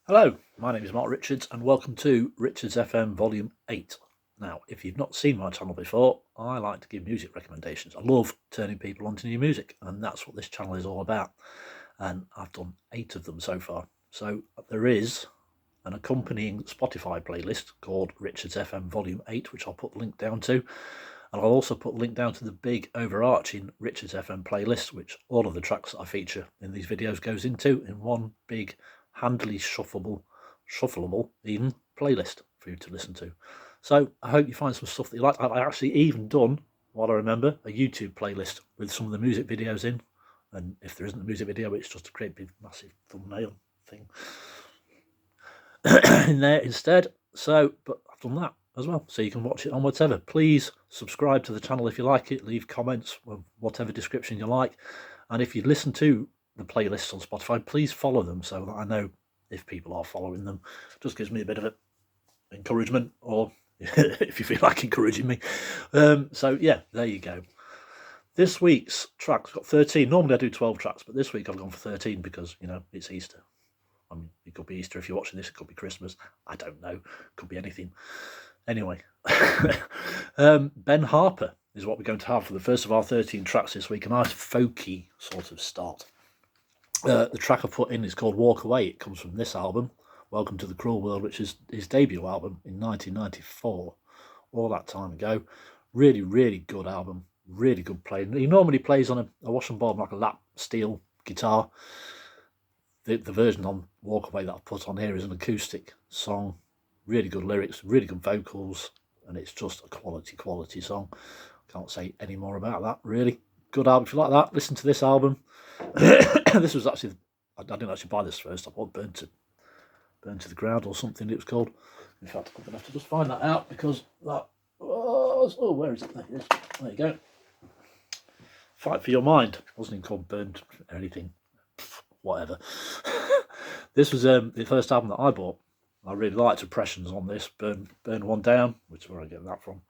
Hello, my name is Mark Richards and welcome to Richards FM Volume 8. Now, if you've not seen my channel before, I like to give music recommendations. I love turning people onto new music, and that's what this channel is all about. And I've done 8 of them so far. So there is an accompanying Spotify playlist called Richards FM Volume 8, which I'll put the link down to. And I'll also put the link down to the big overarching Richards FM playlist, which all of the tracks that I feature in these videos goes into in one big handily shuffleable even playlist for you to listen to. So I hope you find some stuff that you like. I've actually even done, while I remember, a YouTube playlist with some of the music videos in. And if there isn't a music video, it's just a great big massive thumbnail thing in there instead. So, but I've done that as well, so you can watch it on whatever. Please subscribe to the channel if you like it, leave comments of whatever description you like, and if you listen to the playlists on Spotify, please follow them so that I know if people are following them. It just gives me a bit of encouragement, or if you feel like encouraging me. So yeah, there you go. This week's tracks got 13. Normally I do 12 tracks, but this week I've gone for 13 because, you know, it's Easter. I mean, it could be Easter if you're watching this, it could be Christmas, I don't know, it could be anything. Anyway, Ben Harper is what we're going to have for the first of our 13 tracks this week, a nice folky sort of start. The track I put in is called Walk Away. It comes from this album, Welcome to the Cruel World, which is his debut album in 1994, all that time ago. Really, really good album, really good playing. He normally plays on a washing board, like a lap steel guitar. The version on Walk Away that I've put on here is an acoustic song. Really good lyrics, really good vocals, and it's just a quality song. Can't say any more about that, really. Good album. If you like that, listen to this album. This was actually, I didn't actually buy this first. I bought Burn to the Ground or something it was called. In fact, I'm going to have to just find that out because that was, oh, where is it? There it is. There you go. Fight for Your Mind. It wasn't even called Burn or anything. Whatever. This was the first album that I bought. I really liked Impressions on this. Burn One Down, which is where I get that from.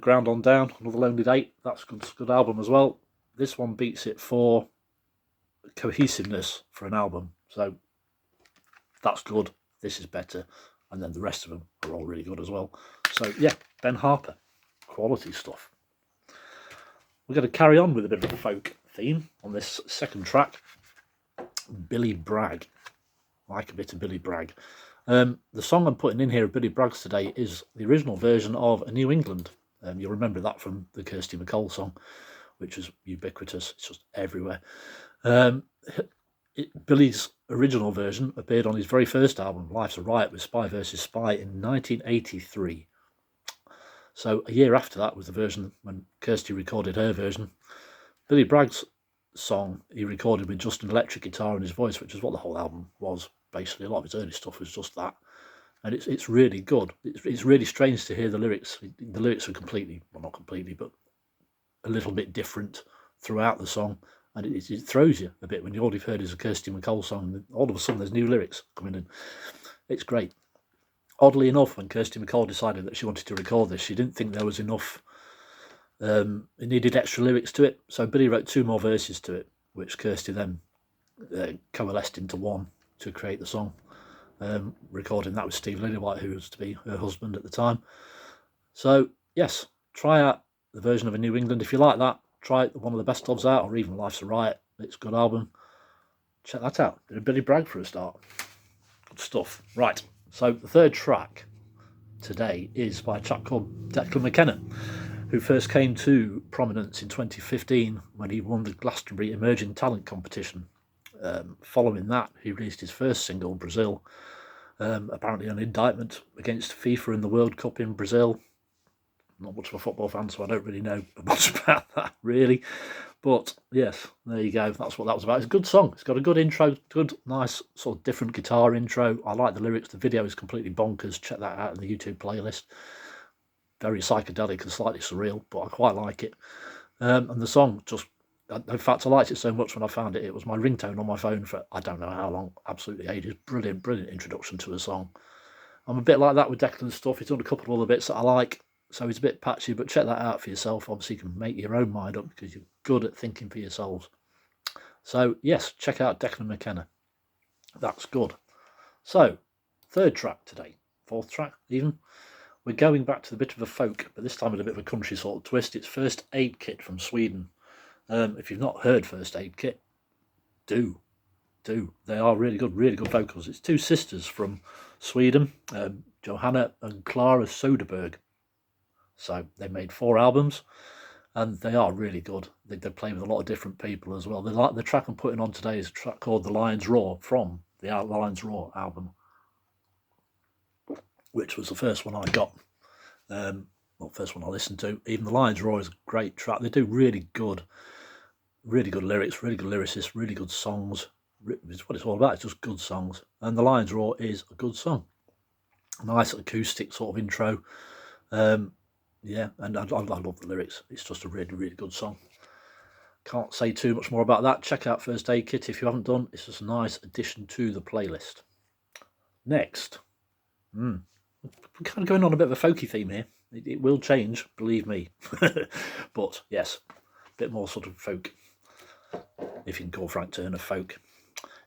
Ground On Down, Another Lonely Date. That's a good album as well. This one beats it for cohesiveness for an album. So that's good. This is better. And then the rest of them are all really good as well. So yeah, Ben Harper. Quality stuff. We're going to carry on with a bit of a folk theme on this second track. Billy Bragg. I like a bit of Billy Bragg. The song I'm putting in here of Billy Bragg's today is the original version of A New England. You'll remember that from the Kirsty MacColl song, which was ubiquitous. It's just everywhere. Billy's original version appeared on his very first album, Life's a Riot with Spy vs. Spy, in 1983. So a year after that was the version when Kirsty recorded her version. Billy Bragg's song he recorded with just an electric guitar and his voice, which is what the whole album was. Basically, a lot of his early stuff was just that, and it's really good. It's really strange to hear the lyrics. The lyrics are completely, well, not completely, but a little bit different throughout the song, and it throws you a bit when all you've heard is a Kirsty MacColl song, and all of a sudden there's new lyrics coming in. It's great. Oddly enough, when Kirsty MacColl decided that she wanted to record this, she didn't think there was enough. It needed extra lyrics to it, so Billy wrote 2 more verses to it, which Kirsty then coalesced into one to create the song, recording that with Steve Lillywhite, who was to be her husband at the time. So yes, try out the version of A New England if you like that. Try one of the best ofs out, or even Life's a Riot. It's a good album. Check that out. Bit of Billy Bragg for a start. Good stuff. Right, so the third track today is by a chap called Declan McKenna, who first came to prominence in 2015 when he won the Glastonbury Emerging Talent Competition. Following that, he released his first single, Brazil, apparently an indictment against FIFA in the World Cup in Brazil. Not much of a football fan, so I don't really know much about that, really. But yes, there you go. That's what that was about. It's a good song. It's got a good intro, good, nice, sort of different guitar intro. I like the lyrics. The video is completely bonkers. Check that out in the YouTube playlist. Very psychedelic and slightly surreal, but I quite like it. And the song just, in fact, I liked it so much when I found it. It was my ringtone on my phone for I don't know how long, absolutely ages. Brilliant, brilliant introduction to a song. I'm a bit like that with Declan's stuff. He's done a couple of other bits that I like, so he's a bit patchy, but check that out for yourself. Obviously, you can make your own mind up because you're good at thinking for yourselves. So, yes, check out Declan McKenna. That's good. So, third track today, fourth track even. We're going back to the bit of a folk, but this time with a bit of a country sort of twist. It's First Aid Kit from Sweden. If you've not heard First Aid Kit, do. They are really good vocals. It's two sisters from Sweden, Johanna and Clara Soderberg. So they made 4 albums, and they are really good. They play with a lot of different people as well. The track I'm putting on today is a track called The Lion's Roar from the Lion's Roar album, which was the first one I got. First one I listened to. Even The Lion's Roar is a great track. They do really good lyrics, really good lyricists, really good songs. It's what it's all about. It's just good songs. And The Lion's Roar is a good song. Nice acoustic sort of intro. Yeah, and I love the lyrics. It's just a really good song. Can't say too much more about that. Check out First Aid Kit if you haven't done. It's just a nice addition to the playlist. Next. We're kind of going on a bit of a folky theme here. It will change, believe me. But yes, a bit more sort of folk, if you can call Frank Turner folk.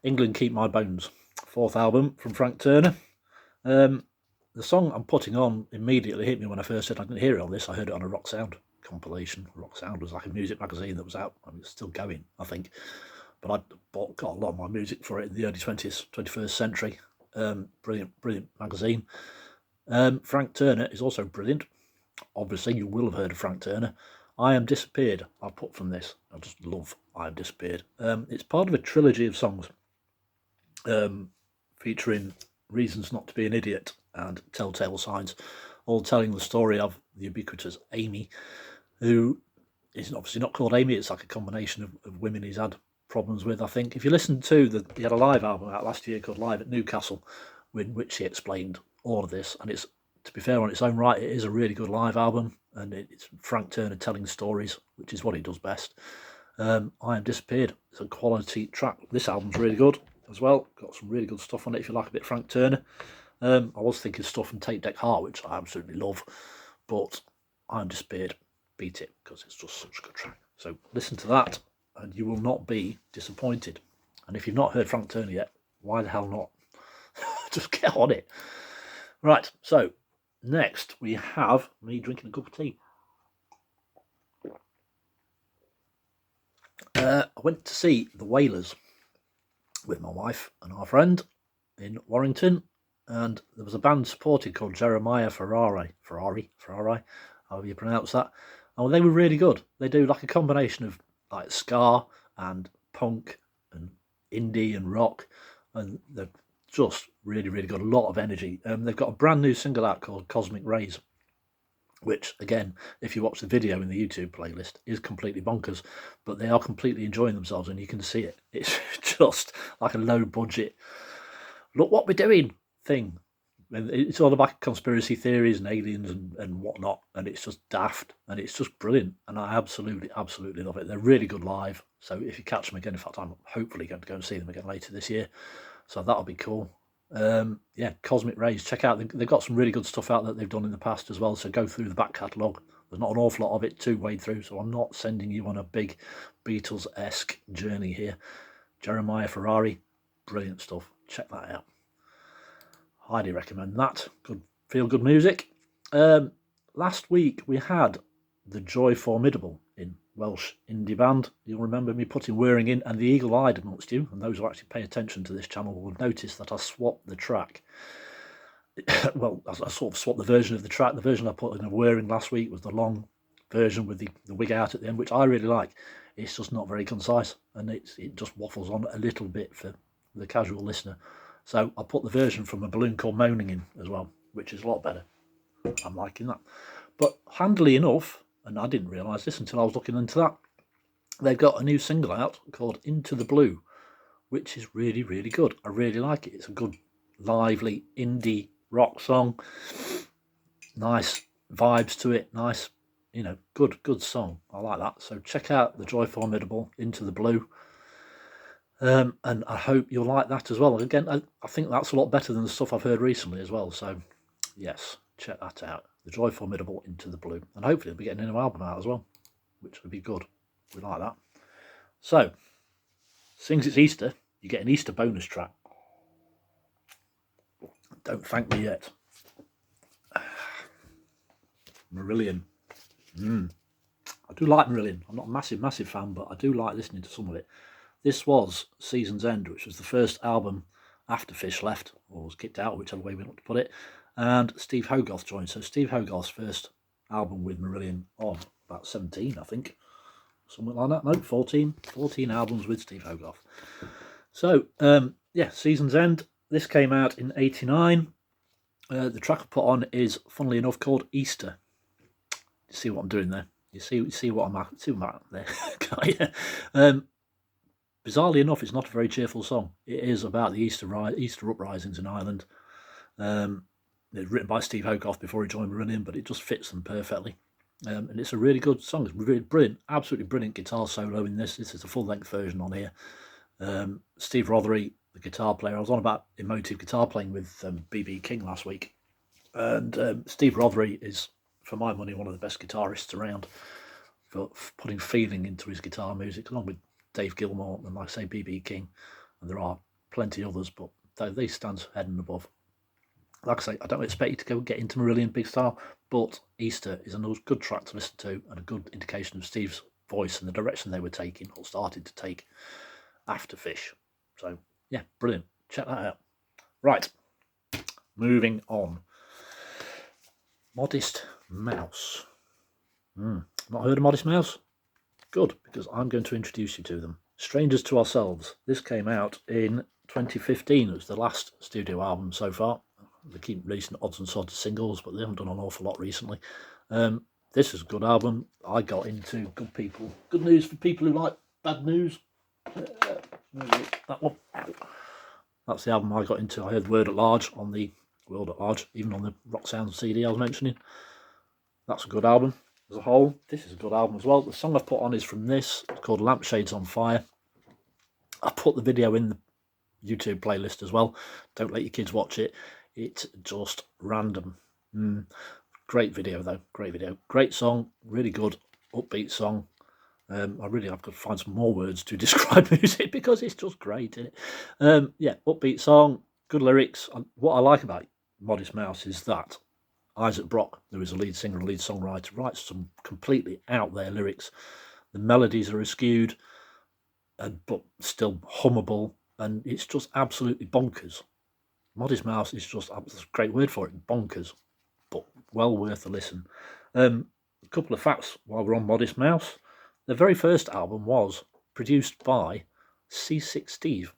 England Keep My Bones, 4th album from Frank Turner. The song I'm putting on immediately hit me when I first said I didn't hear it on this. I heard it on a Rock Sound compilation. Rock Sound was like a music magazine that was out. I mean, it's still going, I think. But I got a lot of my music for it in the early 21st century. Brilliant magazine. Frank Turner is also brilliant. Obviously, you will have heard of Frank Turner. I Am Disappeared, I put from this. I just love I Am Disappeared. It's part of a trilogy of songs featuring Reasons Not to Be an Idiot and Telltale Signs, all telling the story of the ubiquitous Amy, who is obviously not called Amy. It's like a combination of women he's had problems with, I think. If you listen to he had a live album out last year called Live at Newcastle, in which he explained all of this, and it's, to be fair, on its own right, it is a really good live album, and it's Frank Turner telling stories, which is what he does best. I Am Disappeared. It's a quality track. This album's really good as well. Got some really good stuff on it if you like a bit of Frank Turner. I was thinking stuff from Tape Deck Heart, which I absolutely love, but I Am Disappeared beat it because it's just such a good track. So listen to that and you will not be disappointed. And if you've not heard Frank Turner yet, why the hell not? Just get on it. Right, so next we have me drinking a cup of tea. I went to see the Wailers with my wife and our friend in Warrington, and there was a band supported called Jeremiah Ferrari, however you pronounce that. And they were really good. They do like a combination of like ska and punk and indie and rock, and they're just really good. A lot of energy. They've got a brand new single out called Cosmic Rays, which, again, if you watch the video in the YouTube playlist, is completely bonkers, but they are completely enjoying themselves, and you can see it. It's just like a low-budget, look what we're doing thing. And it's all about conspiracy theories and aliens and whatnot, and it's just daft, and it's just brilliant, and I absolutely love it. They're really good live, so if you catch them again, in fact, I'm hopefully going to go and see them again later this year, so that'll be cool. Yeah, Cosmic Rays, check out, they've got some really good stuff out that they've done in the past as well, so go through the back catalogue. There's not an awful lot of it to wade through, so I'm not sending you on a big Beatles-esque journey here. Jeremiah Ferrari, brilliant stuff, check that out. Highly recommend that. Good, feel-good music. Last week we had the Joy Formidable in Welsh indie band. You'll remember me putting Whirring in, and the eagle-eyed amongst you, and those who actually pay attention to this channel will notice that I swapped the track. Well, I sort of swapped the version of the track. The version I put in of Whirring last week was the long version with the wig out at the end, which I really like. It's just not very concise, and it just waffles on a little bit for the casual listener. So I put the version from A Balloon Called Moaning in as well, which is a lot better. I'm liking that. But handily enough, and I didn't realise this until I was looking into that, they've got a new single out called Into the Blue, which is really good. I really like it. It's a good, lively indie rock song. Nice vibes to it. Nice, good song. I like that. So check out the Joy Formidable, Into the Blue. And I hope you'll like that as well. Again, I think that's a lot better than the stuff I've heard recently as well. So, yes, check that out. The Joy Formidable, Into the Blue. And hopefully they'll be getting a new album out as well, which would be good. We like that. So, since it's Easter, you get an Easter bonus track. Don't thank me yet. Marillion. I do like Marillion. I'm not a massive fan, but I do like listening to some of it. This was Season's End, which was the first album after Fish left, or was kicked out, whichever way we want to put it. And Steve Hogarth joined. So Steve Hogarth's first album with Marillion on about 17, I think. Something like that. No, 14 albums with Steve Hogarth. So, yeah, Season's End. This came out in 89. The track I put on is, funnily enough, called Easter. You see what I'm doing there? You see what I'm at there? Yeah. Bizarrely enough, it's not a very cheerful song. It is about the Easter uprisings in Ireland. It's written by Steve Hogarth before he joined Marillion, but it just fits them perfectly. And it's a really good song. It's really brilliant, absolutely brilliant guitar solo in this. This is a full-length version on here. Steve Rothery, the guitar player. I was on about emotive guitar playing with B.B. King last week. And Steve Rothery is, for my money, one of the best guitarists around for putting feeling into his guitar music, along with Dave Gilmour and, like I say, B.B. King. And there are plenty others, but they stand head and above. Like I say, I don't expect you to go get into Marillion big style, but Easter is a good track to listen to and a good indication of Steve's voice and the direction they were taking, or started to take, after Fish. So, yeah, brilliant. Check that out. Right, moving on. Modest Mouse. Not heard of Modest Mouse? Good, because I'm going to introduce you to them. Strangers to Ourselves. This came out in 2015. It was the last studio album so far. They keep releasing odds and sods of singles, but they haven't done an awful lot recently. This is a good album. I got into Good news for people who like bad news. That one. That's the album I got into. I heard Word at Large on the World at Large, even on the Rock Sounds CD I was mentioning. That's a good album as a whole. This is a good album as well. The song I've put on is from this. It's called Lampshades on Fire. I put the video in the YouTube playlist as well. Don't let your kids watch it. It's just random. Great video though. Great video. Great song. Really good upbeat song. I've got to find some more words to describe music because it's just great, isn't it? Yeah, upbeat song, good lyrics. What I like about Modest Mouse is that Isaac Brock, who is a lead singer and lead songwriter, writes some completely out there lyrics. The melodies are askewed, but still hummable, and it's just absolutely bonkers. Modest Mouse is just a great word for it, bonkers, but well worth a listen. A couple of facts while we're on Modest Mouse. The very first album was produced by C6 Steve.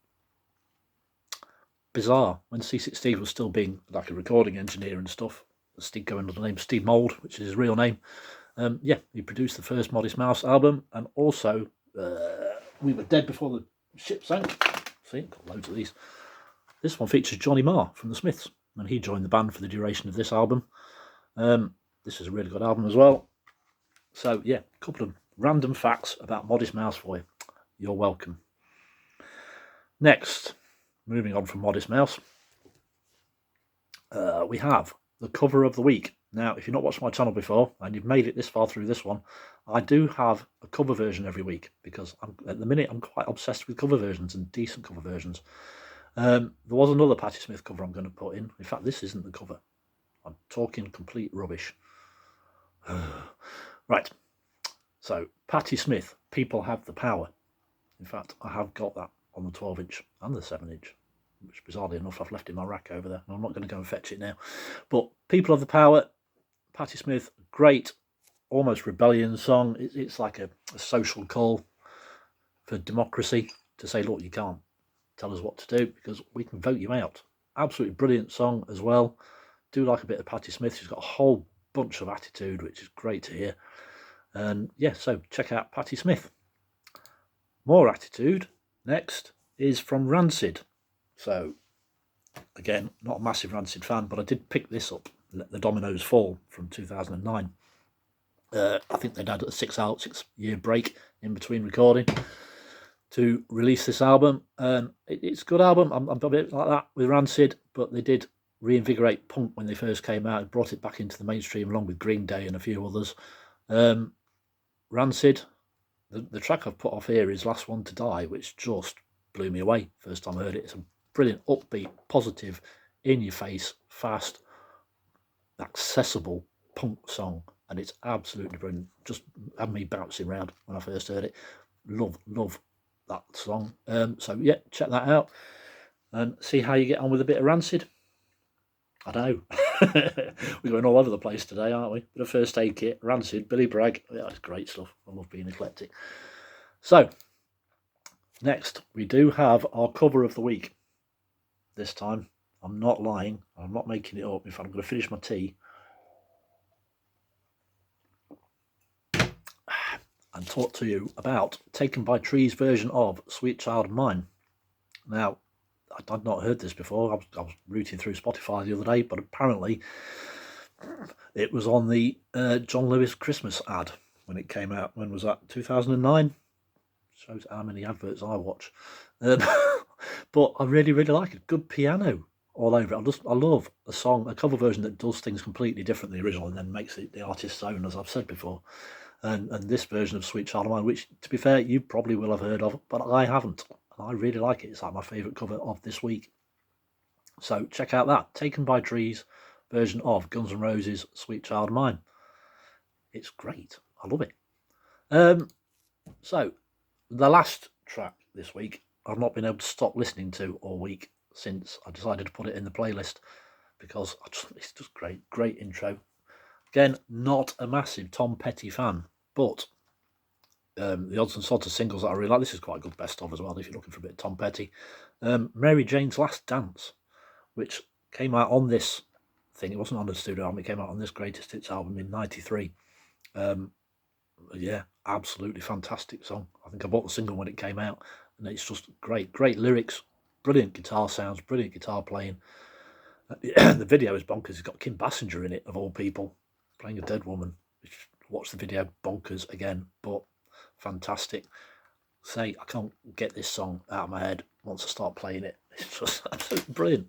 Bizarre, when C6 Steve was still being like a recording engineer and stuff. Steve going under the name Steve Mould, which is his real name. Yeah, he produced the first Modest Mouse album, and also We Were Dead Before the Ship Sank. See, got loads of these. This one features Johnny Marr from the Smiths, and he joined the band for the duration of this album. This is a really good album as well. So, yeah, a couple of random facts about Modest Mouse for you. You're welcome. Next, moving on from Modest Mouse, we have the cover of the week. Now, if you've not watched my channel before, and you've made it this far through this one, I do have a cover version every week, because at the minute I'm quite obsessed with cover versions and decent cover versions. There was another Patti Smith cover I'm going to put in. In fact, this isn't the cover. I'm talking complete rubbish. Right. So, Patti Smith, People Have the Power. In fact, I have got that on the 12-inch and the 7-inch, which bizarrely enough I've left in my rack over there. I'm not going to go and fetch it now. But People Have the Power, Patti Smith, great, almost rebellion song. It's like a social call for democracy to say, look, you can't tell us what to do because we can vote you out. Absolutely brilliant song as well. Do like a bit of Patti Smith. She's got a whole bunch of attitude, which is great to hear. And yeah, so check out Patti Smith. More attitude next is from Rancid. So again, not a massive Rancid fan, but I did pick this up, Let the Dominoes Fall from 2009. I think they'd had a 6-year break in between recording to release this album. It's a good album. I'm a bit like that with Rancid, but they did reinvigorate punk when they first came out and brought it back into the mainstream along with Green Day and a few others. Rancid, the track I've put off here is Last One to Die, which just blew me away first time I heard it. It's a brilliant, upbeat, positive, in your face, fast, accessible punk song, and it's absolutely brilliant. Just had me bouncing around when I first heard it. Love that song. So yeah, check that out and see how you get on with a bit of Rancid. I know. We're going all over the place today, aren't we? Bit of First Aid Kit, Rancid, Billy Bragg. Yeah, it's great stuff. I love being eclectic. So, next, we do have our cover of the week. This time, I'm not lying. I'm not making it up. In fact, I'm going to finish my tea and talk to you about Taken by Trees' version of Sweet Child of Mine. Now, I'd not heard this before. I was rooting through Spotify the other day, but apparently it was on the John Lewis Christmas ad when it came out. When was that? 2009? Shows how many adverts I watch. But I really like it. Good piano all over it. I love a song, a cover version that does things completely different than the original and then makes it the artist's own, as I've said before. And this version of Sweet Child of Mine, which, to be fair, you probably will have heard of, but I haven't. I really like it. It's like my favourite cover of this week. So check out that Taken by Trees version of Guns N' Roses' Sweet Child of Mine. It's great. I love it. So the last track this week I've not been able to stop listening to all week since I decided to put it in the playlist because it's just great intro. Again, not a massive Tom Petty fan, but the odds and sods of singles that I really like. This is quite a good best of as well if you're looking for a bit of Tom Petty. Mary Jane's Last Dance, which came out on this thing. It wasn't on the studio album. It came out on this Greatest Hits album in '93. Yeah, absolutely fantastic song. I think I bought the single when it came out, and it's just great lyrics, brilliant guitar sounds, brilliant guitar playing. The video is bonkers. It's got Kim Basinger in it, of all people, playing a dead woman. Watch the video, bonkers again, but fantastic. I can't get this song out of my head once I start playing it. It's just absolutely brilliant.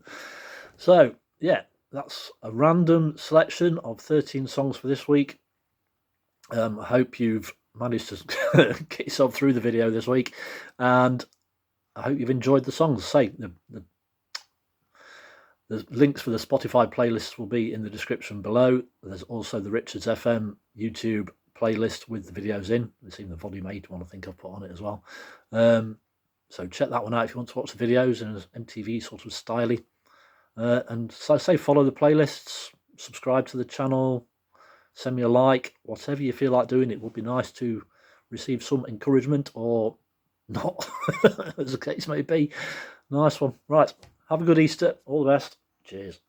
So yeah, that's a random selection of 13 songs for this week. I hope you've managed to get yourself through the video this week, and I hope you've enjoyed the songs. The links for the Spotify playlists will be in the description below. There's also the Richards FM YouTube playlist with the videos in. It's even the volume 8 one I think I've put on it as well. So check that one out if you want to watch the videos in an MTV sort of styly. And so I say follow the playlists, subscribe to the channel, send me a like, whatever you feel like doing. It would be nice to receive some encouragement or not, as the case may be. Nice one. Right. Have a good Easter. All the best. Cheers.